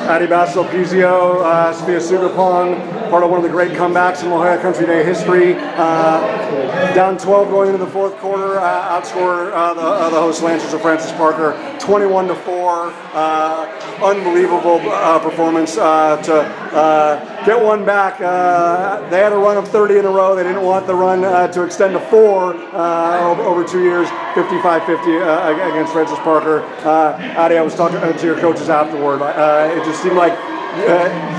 Addy Bass-Sulpizio, Safiyah Sugapong, part of one of the great comebacks in Jolla Country Day history. Down 12 going into the fourth quarter, outscored the host Lancers of Francis Parker 21-4. Unbelievable performance to get one back. They had a run of 30 in a row. They didn't want the run to extend to 4 over 2 years, 55-50 against Francis Parker. Addy, I was talking to your coaches afterward. It just seemed like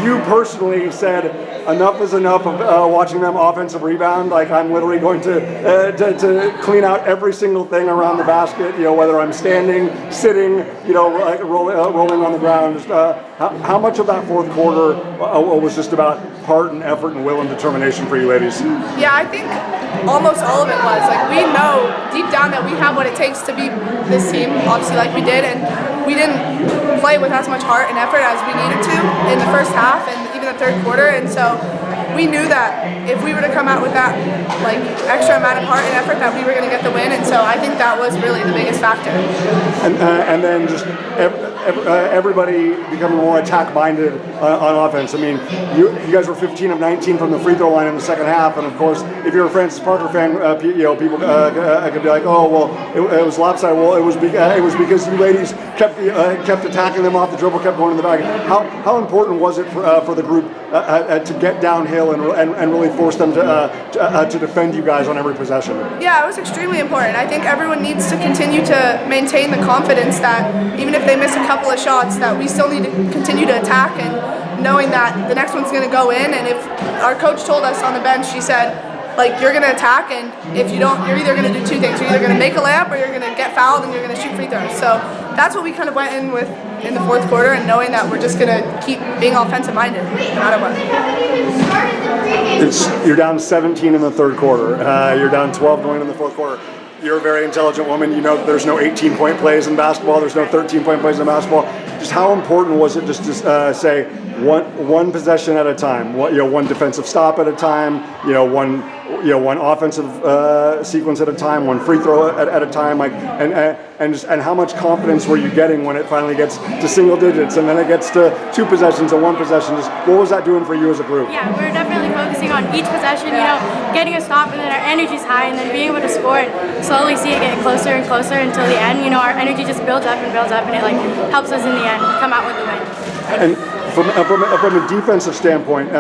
you personally said enough is enough of watching them offensive rebound. Like, I'm literally going to clean out every single thing around the basket. You know, whether I'm standing, sitting, you know, like rolling on the ground. Just, how much of that fourth quarter was just about heart and effort and will and determination for you ladies? Yeah, I think almost all of it was. Like, we know deep down that we have what it takes to beat this team, obviously, like we did, and we didn't play with as much heart and effort as we needed to in the first half and even the third quarter, and so we knew that if we were to come out with that like extra amount of heart and effort, that we were going to get the win, and so I think that was really the biggest factor. And then just everybody becoming more attack-minded on offense. I mean, you guys were 15 of 19 from the free throw line in the second half, and of course, if you're a Francis Parker fan, you know, people could be like, oh well, it was lopsided. Well, it was because you ladies kept attacking them off the dribble, kept going to the bag. How important was it for the group to get downhill and really force them to defend you guys on every possession? Yeah, it was extremely important. I think everyone needs to continue to maintain the confidence that even if they miss a couple of shots, that we still need to continue to attack, and knowing that the next one's going to go in. And if our coach told us on the bench, she said, like, you're going to attack, and if you don't, you're either going to do two things. You're either going to make a layup or you're going to get fouled and you're going to shoot free throws. So that's what we kind of went in with in the fourth quarter, and knowing that we're just going to keep being offensive minded no matter what. You're down 17 in the third quarter. You're down 12 going in the fourth quarter. You're a very intelligent woman. You know that there's no 18-point plays in basketball. There's no 13-point plays in basketball. Just how important was it just to say one possession at a time, one defensive stop at a time, one offensive sequence at a time, one free throw at a time, like, and how much confidence were you getting when it finally gets to single digits and then it gets to 2 possessions and 1 possession? Just what was that doing for you as a group? Yeah, we're definitely focusing on each possession, getting a stop, and then our energy's high, and then being able to score and slowly see it get closer and closer until the end. Our energy just builds up, and it like helps us in the end come out with the win. And from a defensive standpoint,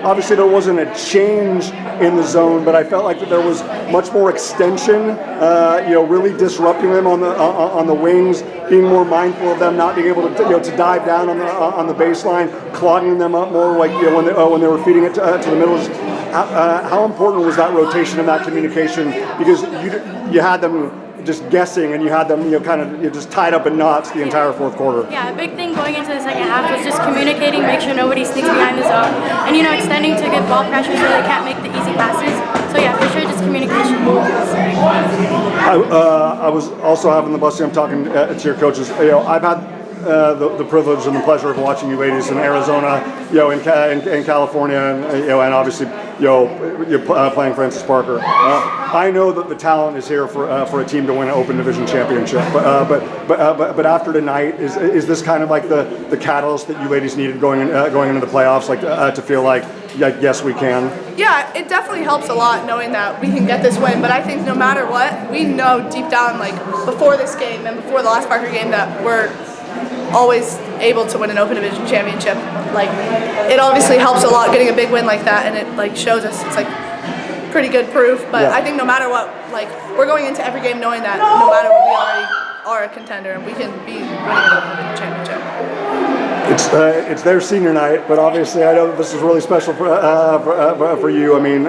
obviously there wasn't a change in the zone, but I felt like that there was much more extension. Really disrupting them on the wings, being more mindful of them not being able to dive down on the baseline, clogging them up more, like when they were feeding it to the middle. How important was that rotation and that communication? Because you had them just guessing, and you had them just tied up in knots the entire fourth quarter. Yeah, a big thing going into the second half was just communicating, make sure nobody sneaks behind the zone, and extending to good ball pressure so they can't make the easy passes. So yeah, for sure, just communication. I was also having the blessing of talking to your coaches. I've had the privilege and the pleasure of watching you ladies in Arizona, in California, and obviously, you're playing Francis Parker. I know that the talent is here for a team to win an Open Division championship. But after tonight, is this kind of like the catalyst that you ladies needed going into the playoffs, like to feel like yes, we can? Yeah, it definitely helps a lot knowing that we can get this win. But I think no matter what, we know deep down, like before this game and before the last Parker game, that we're always able to win an Open Division championship. Like, it obviously helps a lot getting a big win like that, and it like shows us it's like pretty good proof. But I think no matter what, like, we're going into every game knowing that no matter what, we already are a contender and we can be winning an Open Division championship. It's their senior night, but obviously I know that this is really special for you. I mean,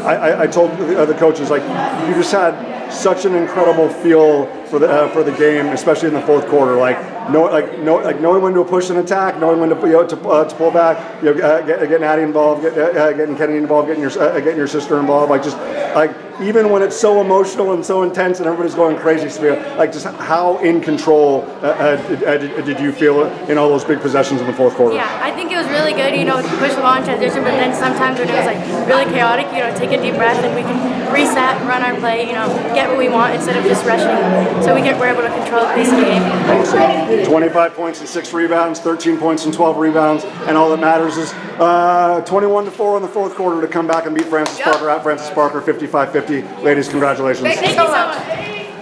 I told the coaches, like, you just had such an incredible feel for the game, especially in the fourth quarter. Knowing when to push and attack, knowing when to pull back, getting Addy involved, getting Kenny involved, getting your sister involved. Even when it's so emotional and so intense and everybody's going crazy, Safiyah, just how in control did you feel in all those big possessions in the fourth quarter? Yeah, I think it was really good, to push the ball in transition, but then sometimes when it was really chaotic, take a deep breath and we can reset, run our play, get get what we want instead of just rushing. So we're able to control the pace of the game. Awesome. 25 points and 6 rebounds, 13 points and 12 rebounds, and all that matters is 21-4 in the fourth quarter to come back and beat Francis Parker at Francis Parker 55-50. Ladies, congratulations. Thank you so much.